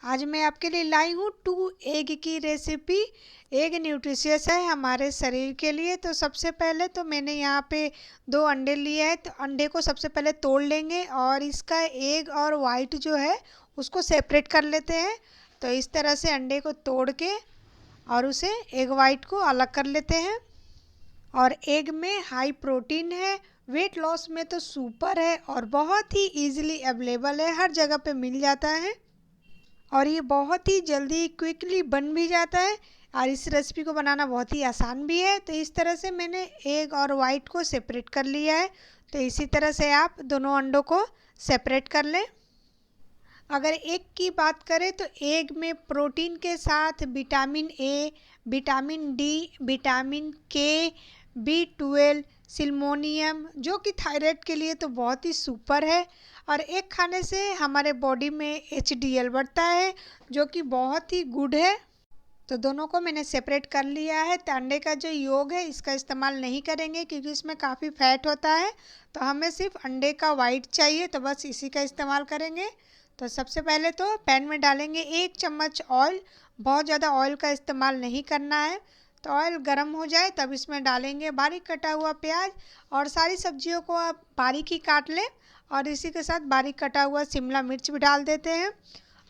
आज मैं आपके लिए लाई हूँ 2 एग की रेसिपी। एग न्यूट्रिशियस है हमारे शरीर के लिए। तो सबसे पहले तो मैंने यहाँ पे 2 अंडे लिए हैं। तो अंडे को सबसे पहले तोड़ लेंगे और इसका एग और वाइट जो है उसको सेपरेट कर लेते हैं। तो इस तरह से अंडे को तोड़ के और उसे एग वाइट को अलग कर लेते हैं। और एग में हाई प्रोटीन है, वेट लॉस में तो सुपर है और बहुत ही इजीली अवेलेबल है, हर जगह पे मिल जाता है और ये बहुत ही जल्दी क्विकली बन भी जाता है और इस रेसिपी को बनाना बहुत ही आसान भी है। तो इस तरह से मैंने एग और वाइट को सेपरेट कर लिया है। तो इसी तरह से आप दोनों अंडों को सेपरेट कर लें। अगर एग की बात करें तो एग में प्रोटीन के साथ vitamin A, vitamin D, vitamin के, B12, सिल्मोनियम जो कि थायराइड के लिए तो बहुत ही सुपर है। और एग खाने से हमारे बॉडी में HDL बढ़ता है जो कि बहुत ही गुड है। तो दोनों को मैंने सेपरेट कर लिया है। तो अंडे का जो योग है इसका इस्तेमाल नहीं करेंगे क्योंकि इसमें काफ़ी फैट होता है। तो हमें सिर्फ अंडे का वाइट चाहिए, तो बस इसी का इस्तेमाल करेंगे। तो सबसे पहले तो पैन में डालेंगे 1 चम्मच ऑयल। बहुत ज़्यादा ऑयल का इस्तेमाल नहीं करना है। तो ऑयल गर्म हो जाए तब इसमें डालेंगे बारीक कटा हुआ प्याज और सारी सब्जियों को आप बारीक ही काट लें। और इसी के साथ बारीक कटा हुआ शिमला मिर्च भी डाल देते हैं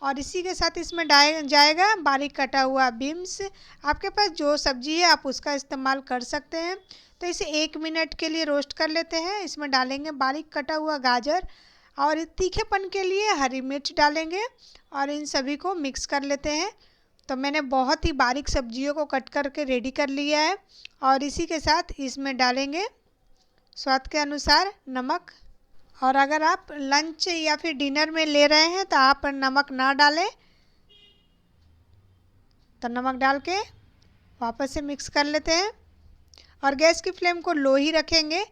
और इसी के साथ इसमें जाएगा बारीक कटा हुआ बीन्स। आपके पास जो सब्जी है आप उसका इस्तेमाल कर सकते हैं। तो इसे 1 मिनट के लिए रोस्ट कर लेते हैं। इसमें डालेंगे बारीक कटा हुआ गाजर और तीखेपन के लिए हरी मिर्च डालेंगे और इन सभी को मिक्स कर लेते हैं। तो मैंने बहुत ही बारीक सब्जियों को कट करके रेडी कर लिया है और इसी के साथ इसमें डालेंगे स्वाद के अनुसार नमक। और अगर आप लंच या फिर डिनर में ले रहे हैं तो आप नमक ना डालें। तो नमक डाल के वापस से मिक्स कर लेते हैं और गैस की फ्लेम को लो ही रखेंगे।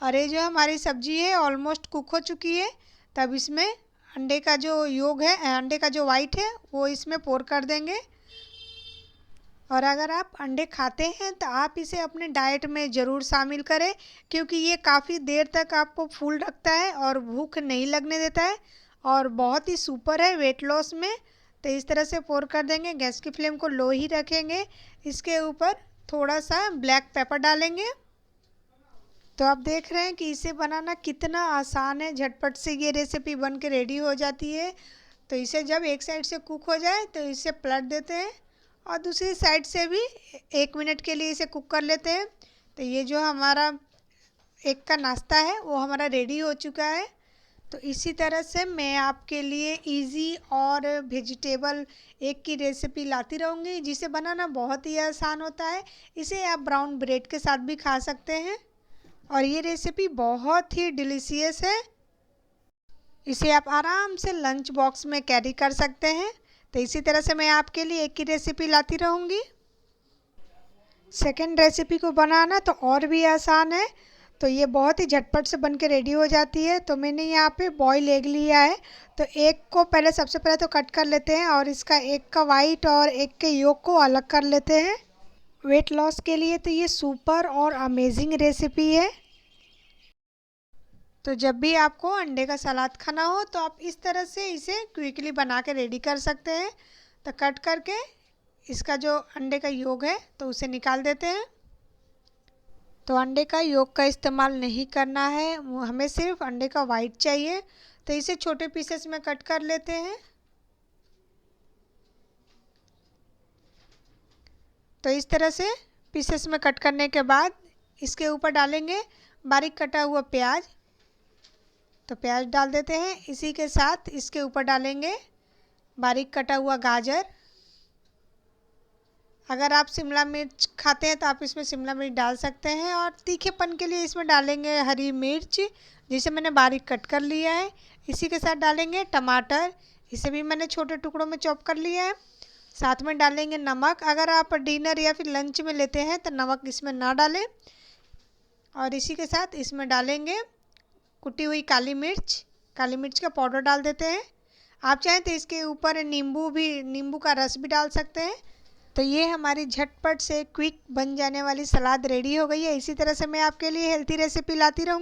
और ये जो हमारी सब्जी है ऑलमोस्ट कुक हो चुकी है। तब इसमें अंडे का जो योग है, अंडे का जो वाइट है वो इसमें पोर कर देंगे। और अगर आप अंडे खाते हैं तो आप इसे अपने डाइट में ज़रूर शामिल करें क्योंकि ये काफ़ी देर तक आपको फुल रखता है और भूख नहीं लगने देता है और बहुत ही सुपर है वेट लॉस में। तो इस तरह से पोर कर देंगे। गैस की फ्लेम को लो ही रखेंगे। इसके ऊपर थोड़ा सा ब्लैक पेपर डालेंगे। तो आप देख रहे हैं कि इसे बनाना कितना आसान है। झटपट से ये रेसिपी बन के रेडी हो जाती है। तो इसे जब एक साइड से कुक हो जाए तो इसे पलट देते हैं और दूसरी साइड से भी 1 मिनट के लिए इसे कुक कर लेते हैं। तो ये जो हमारा एग का नाश्ता है वो हमारा रेडी हो चुका है। तो इसी तरह से मैं आपके लिए इजी और वेजिटेबल एग की रेसिपी लाती रहूँगी जिसे बनाना बहुत ही आसान होता है। इसे आप ब्राउन ब्रेड के साथ भी खा सकते हैं और ये रेसिपी बहुत ही डिलीशियस है। इसे आप आराम से लंच बॉक्स में कैरी कर सकते हैं। तो इसी तरह से मैं आपके लिए एक ही रेसिपी लाती रहूँगी। सेकंड रेसिपी को बनाना तो और भी आसान है। तो ये बहुत ही झटपट से बन के रेडी हो जाती है। तो मैंने यहाँ पे बॉयल एग लिया है। तो एग को पहले सबसे पहले तो कट कर लेते हैं और इसका एग का वाइट और एग के योक को अलग कर लेते हैं। वेट लॉस के लिए तो ये सुपर और अमेजिंग रेसिपी है। तो जब भी आपको अंडे का सलाद खाना हो तो आप इस तरह से इसे क्विकली बना के रेडी कर सकते हैं। तो कट करके इसका जो अंडे का योग है तो उसे निकाल देते हैं। तो अंडे का योग का इस्तेमाल नहीं करना है, हमें सिर्फ अंडे का वाइट चाहिए। तो इसे छोटे पीसेस में कट कर लेते हैं। तो इस तरह से पीसेस में कट करने के बाद इसके ऊपर डालेंगे बारीक कटा हुआ प्याज। तो प्याज डाल देते हैं। इसी के साथ इसके ऊपर डालेंगे बारीक कटा हुआ गाजर। अगर आप शिमला मिर्च खाते हैं तो आप इसमें शिमला मिर्च डाल सकते हैं और तीखेपन के लिए इसमें डालेंगे हरी मिर्च जिसे मैंने बारीक कट कर लिया है। इसी के साथ डालेंगे टमाटर, इसे भी मैंने छोटे टुकड़ों में चॉप कर लिया है। साथ में डालेंगे नमक। अगर आप डिनर या फिर लंच में लेते हैं तो नमक इसमें ना डालें। और इसी के साथ इसमें डालेंगे कुटी हुई काली मिर्च का पाउडर डाल देते हैं। आप चाहें तो इसके ऊपर नींबू का रस भी डाल सकते हैं। तो ये हमारी झटपट से क्विक बन जाने वाली सलाद रेडी हो गई है। इसी तरह से मैं आपके लिए हेल्थी रेसिपी लाती रहूँगी।